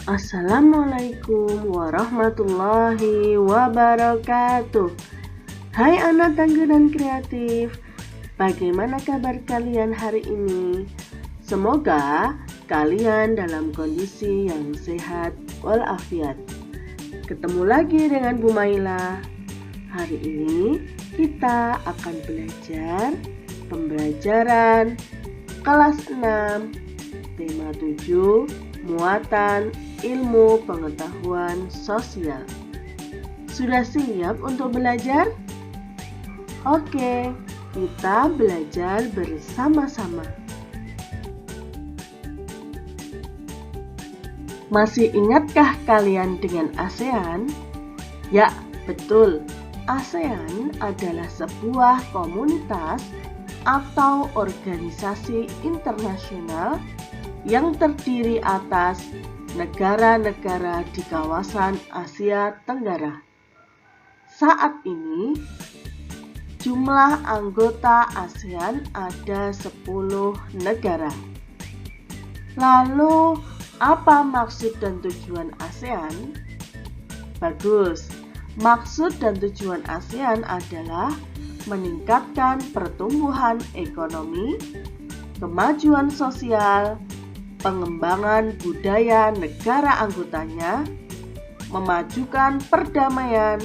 Assalamualaikum warahmatullahi wabarakatuh. Hai anak tangguh dan kreatif, bagaimana kabar kalian hari ini? Semoga kalian dalam kondisi yang sehat walafiat. Ketemu lagi dengan Bu Maila. Hari ini kita akan belajar pembelajaran kelas 6, tema 7, muatan ilmu pengetahuan sosial. Sudah siap untuk belajar? Oke, kita belajar bersama-sama. Masih ingatkah kalian dengan ASEAN? Ya, betul. ASEAN adalah sebuah komunitas atau organisasi internasional yang terdiri atas negara-negara di kawasan Asia Tenggara. Saat ini, jumlah anggota ASEAN ada 10 negara. Lalu, apa maksud dan tujuan ASEAN? Bagus, maksud dan tujuan ASEAN adalah meningkatkan pertumbuhan ekonomi, kemajuan sosial, pengembangan budaya negara anggotanya, memajukan perdamaian,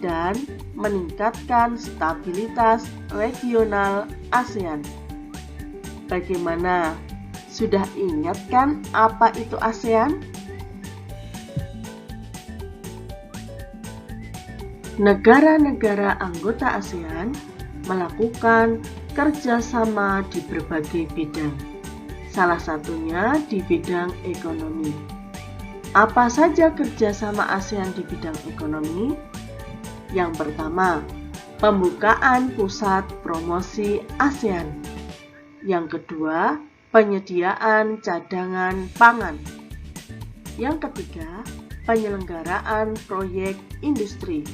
dan meningkatkan stabilitas regional ASEAN. Bagaimana? Sudah ingat kan apa itu ASEAN? Negara-negara anggota ASEAN melakukan kerjasama di berbagai bidang. Salah satunya di bidang ekonomi. Apa saja kerjasama ASEAN di bidang ekonomi? Yang pertama, pembukaan pusat promosi ASEAN. Yang kedua, penyediaan cadangan pangan. Yang ketiga, penyelenggaraan proyek industri.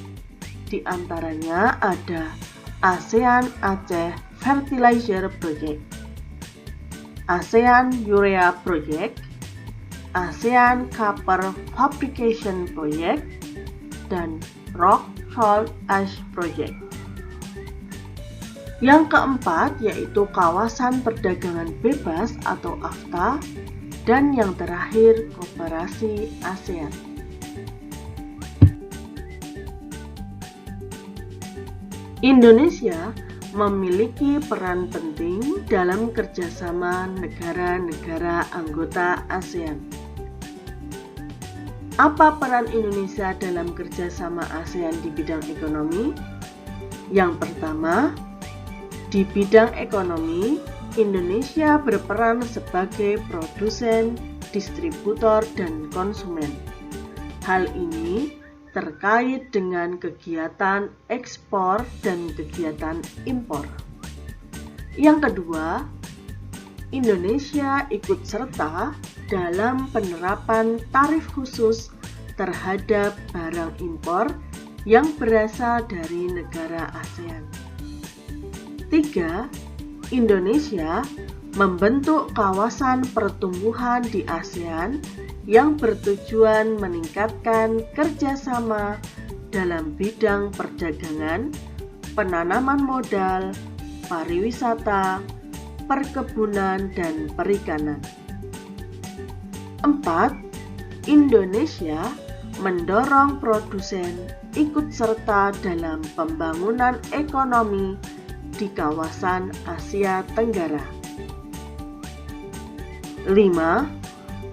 Di antaranya ada ASEAN Aceh Fertilizer Project, ASEAN Urea Project, ASEAN Copper Fabrication Project, dan Rock Salt Ash Project. Yang keempat yaitu kawasan perdagangan bebas atau AFTA, dan yang terakhir Koperasi ASEAN. Indonesia memiliki peran penting dalam kerjasama negara-negara anggota ASEAN. Apa peran Indonesia dalam kerjasama ASEAN di bidang ekonomi? Yang pertama, di bidang ekonomi, Indonesia berperan sebagai produsen, distributor, dan konsumen. Hal ini terkait dengan kegiatan ekspor dan kegiatan impor. Yang kedua, Indonesia ikut serta dalam penerapan tarif khusus terhadap barang impor yang berasal dari negara ASEAN. 3. Indonesia membentuk kawasan pertumbuhan di ASEAN yang bertujuan meningkatkan kerjasama dalam bidang perdagangan, penanaman modal, pariwisata, perkebunan, dan perikanan. 4. Indonesia mendorong produsen ikut serta dalam pembangunan ekonomi di kawasan Asia Tenggara. 5.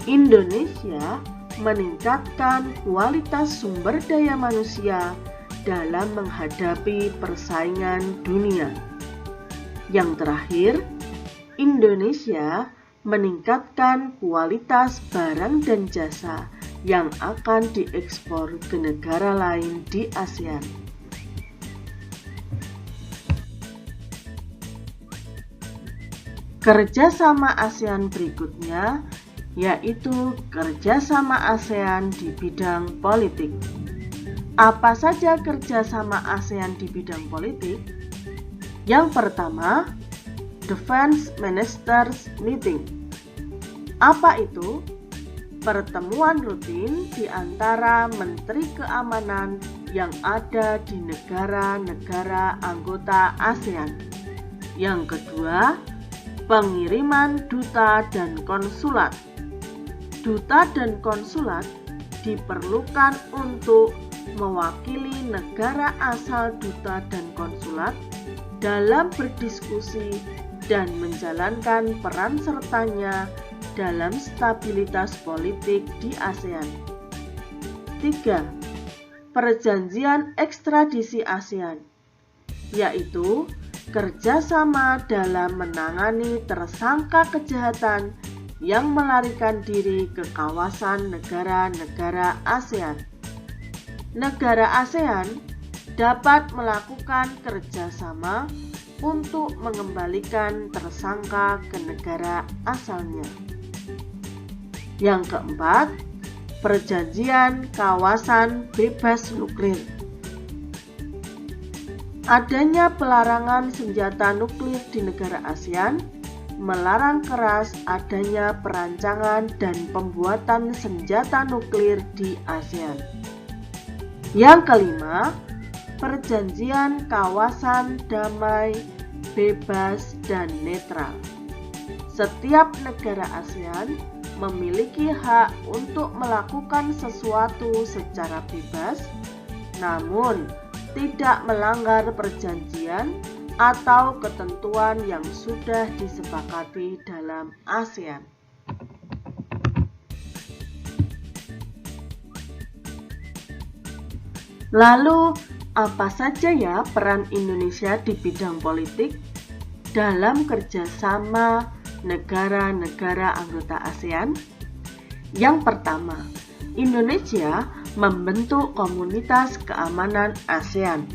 Indonesia meningkatkan kualitas sumber daya manusia dalam menghadapi persaingan dunia. Yang terakhir, Indonesia meningkatkan kualitas barang dan jasa yang akan diekspor ke negara lain di ASEAN. Kerjasama ASEAN berikutnya yaitu kerjasama ASEAN di bidang politik. Apa saja kerjasama ASEAN di bidang politik? Yang pertama, Defense Ministers Meeting. Apa itu? pertemuan rutin di antara Menteri Keamanan yang ada di negara-negara anggota ASEAN. Yang kedua, pengiriman duta dan konsulat. Duta dan konsulat diperlukan untuk mewakili negara asal duta dan konsulat dalam berdiskusi dan menjalankan peran sertanya dalam stabilitas politik di ASEAN. 3. Perjanjian ekstradisi ASEAN, yaitu kerjasama dalam menangani tersangka kejahatan yang melarikan diri ke kawasan negara-negara ASEAN. Negara ASEAN dapat melakukan kerjasama untuk mengembalikan tersangka ke negara asalnya. Yang keempat, perjanjian kawasan bebas nuklir. Adanya pelarangan senjata nuklir di negara ASEAN melarang keras adanya perancangan dan pembuatan senjata nuklir di ASEAN. Yang kelima, perjanjian kawasan damai, bebas, dan netral. Setiap negara ASEAN memiliki hak untuk melakukan sesuatu secara bebas, namun tidak melanggar perjanjian atau ketentuan yang sudah disepakati dalam ASEAN. Lalu, apa saja ya peran Indonesia di bidang politik dalam kerjasama negara-negara anggota ASEAN? Yang pertama, Indonesia membentuk Komunitas Keamanan ASEAN,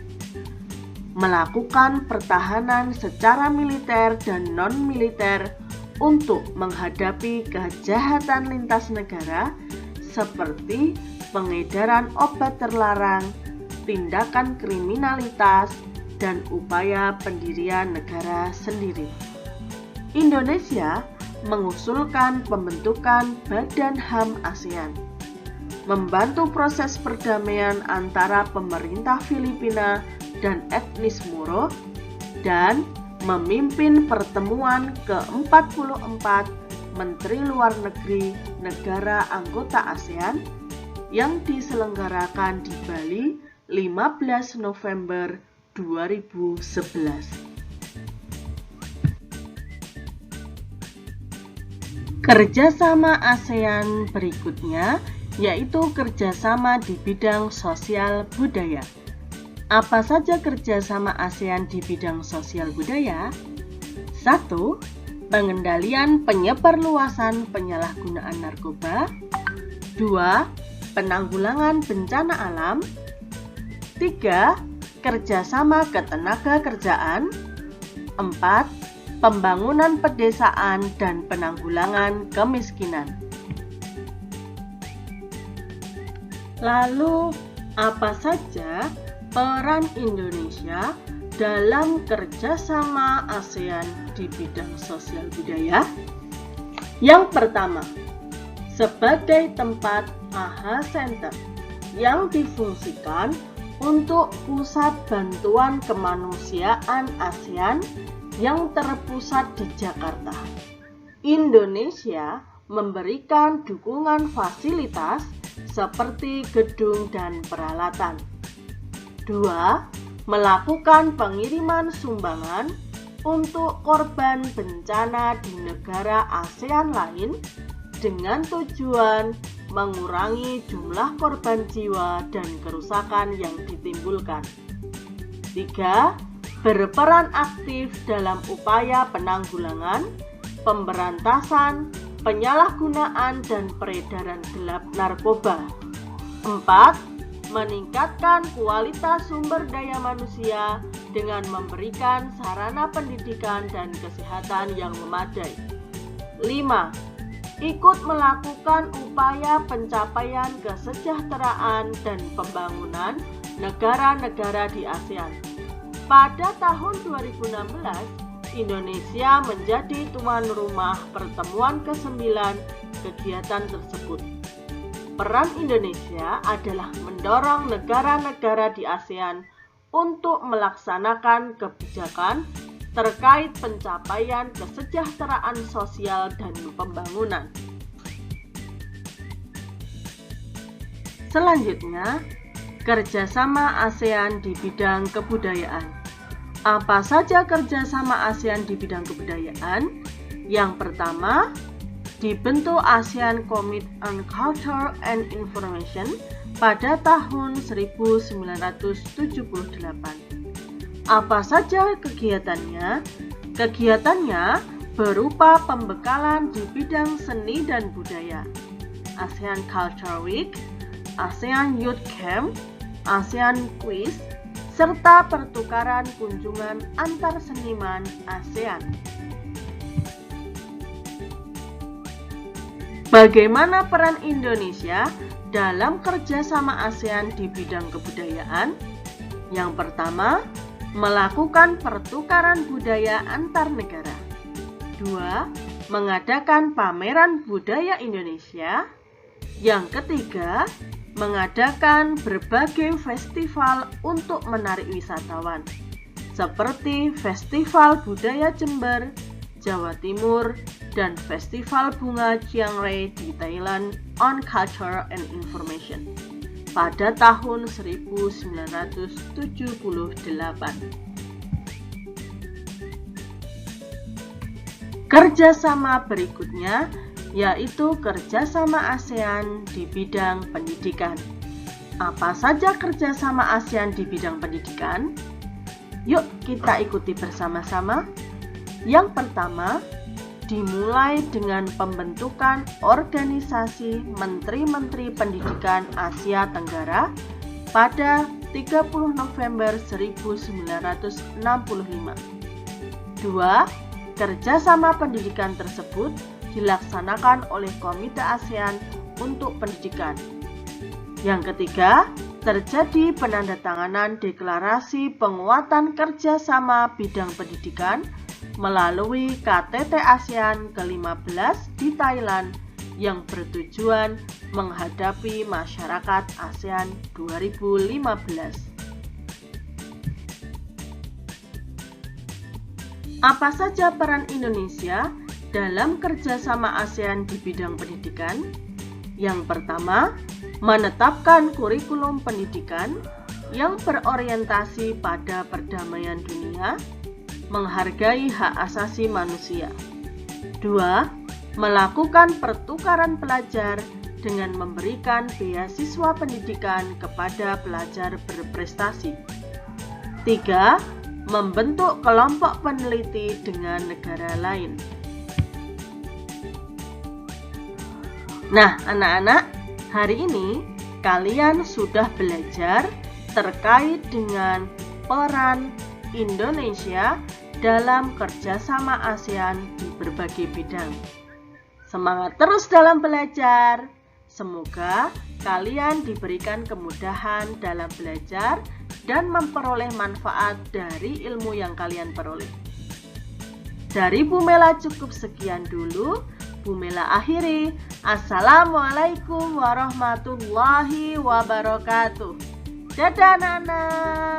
melakukan pertahanan secara militer dan non-militer untuk menghadapi kejahatan lintas negara seperti pengedaran obat terlarang, tindakan kriminalitas, dan upaya pendirian negara sendiri. Indonesia mengusulkan pembentukan Badan HAM ASEAN, membantu proses perdamaian antara pemerintah Filipina dan etnis Moro, dan memimpin pertemuan ke-44 Menteri Luar Negeri negara anggota ASEAN yang diselenggarakan di Bali 15 November 2011. Kerjasama ASEAN berikutnya yaitu kerjasama di bidang sosial budaya. Apa saja kerjasama ASEAN di bidang sosial budaya? 1. Pengendalian penyebarluasan penyalahgunaan narkoba. 2. Penanggulangan bencana alam. 3. Kerjasama ketenaga kerjaan. 4. Pembangunan pedesaan dan penanggulangan kemiskinan. Lalu, apa saja peran Indonesia dalam kerjasama ASEAN di bidang sosial budaya? Yang pertama, sebagai tempat AHA Center yang difungsikan untuk pusat bantuan kemanusiaan ASEAN yang terpusat di Jakarta. Indonesia memberikan dukungan fasilitas seperti gedung dan peralatan. 2. Melakukan pengiriman sumbangan untuk korban bencana di negara ASEAN lain dengan tujuan mengurangi jumlah korban jiwa dan kerusakan yang ditimbulkan. 3. Berperan aktif dalam upaya penanggulangan, pemberantasan, penyalahgunaan dan peredaran gelap narkoba. 4. Meningkatkan kualitas sumber daya manusia dengan memberikan sarana pendidikan dan kesehatan yang memadai. 5. Ikut melakukan upaya pencapaian kesejahteraan dan pembangunan negara-negara di ASEAN. Pada tahun 2016, Indonesia menjadi tuan rumah pertemuan ke-9 kegiatan tersebut. peran Indonesia adalah mendorong negara-negara di ASEAN untuk melaksanakan kebijakan terkait pencapaian kesejahteraan sosial dan pembangunan. Selanjutnya, kerjasama ASEAN di bidang kebudayaan. Apa saja kerjasama ASEAN di bidang kebudayaan? Yang pertama, dibentuk ASEAN Committee on Culture and Information pada tahun 1978. Apa saja kegiatannya? Kegiatannya berupa pembekalan di bidang seni dan budaya, ASEAN Culture Week, ASEAN Youth Camp, ASEAN Quiz, serta pertukaran kunjungan antar seniman ASEAN. Bagaimana peran Indonesia dalam kerjasama ASEAN di bidang kebudayaan? Yang pertama, melakukan pertukaran budaya antar negara. 2. Mengadakan pameran budaya Indonesia. Yang ketiga, mengadakan berbagai festival untuk menarik wisatawan, seperti Festival Budaya Jember, Jawa Timur, dan Festival Bunga Chiang Rai di Thailand on Culture and Information pada tahun 1978. Kerjasama berikutnya yaitu kerjasama ASEAN di bidang pendidikan. Apa saja kerjasama ASEAN di bidang pendidikan? Yuk kita ikuti bersama-sama. Yang pertama, dimulai dengan pembentukan organisasi Menteri-Menteri Pendidikan Asia Tenggara pada 30 November 1965. 2. Kerjasama pendidikan tersebut dilaksanakan oleh Komite ASEAN untuk Pendidikan. Yang ketiga, terjadi penandatanganan deklarasi penguatan kerjasama bidang pendidikan melalui KTT ASEAN ke-15 di Thailand yang bertujuan menghadapi masyarakat ASEAN 2015. Apa saja peran Indonesia dalam kerjasama ASEAN di bidang pendidikan? Yang pertama, menetapkan kurikulum pendidikan yang berorientasi pada perdamaian dunia, menghargai hak asasi manusia. 2. Melakukan pertukaran pelajar dengan memberikan beasiswa pendidikan kepada pelajar berprestasi. 3. Membentuk kelompok peneliti dengan negara lain. Nah, anak-anak, hari ini kalian sudah belajar terkait dengan peran Indonesia dalam kerjasama ASEAN di berbagai bidang. Semangat terus dalam belajar. Semoga kalian diberikan kemudahan dalam belajar dan memperoleh manfaat dari ilmu yang kalian peroleh. Dari Bu Mela cukup sekian dulu. Bu Mela akhiri. Assalamualaikum warahmatullahi wabarakatuh. Dadah anak-anak.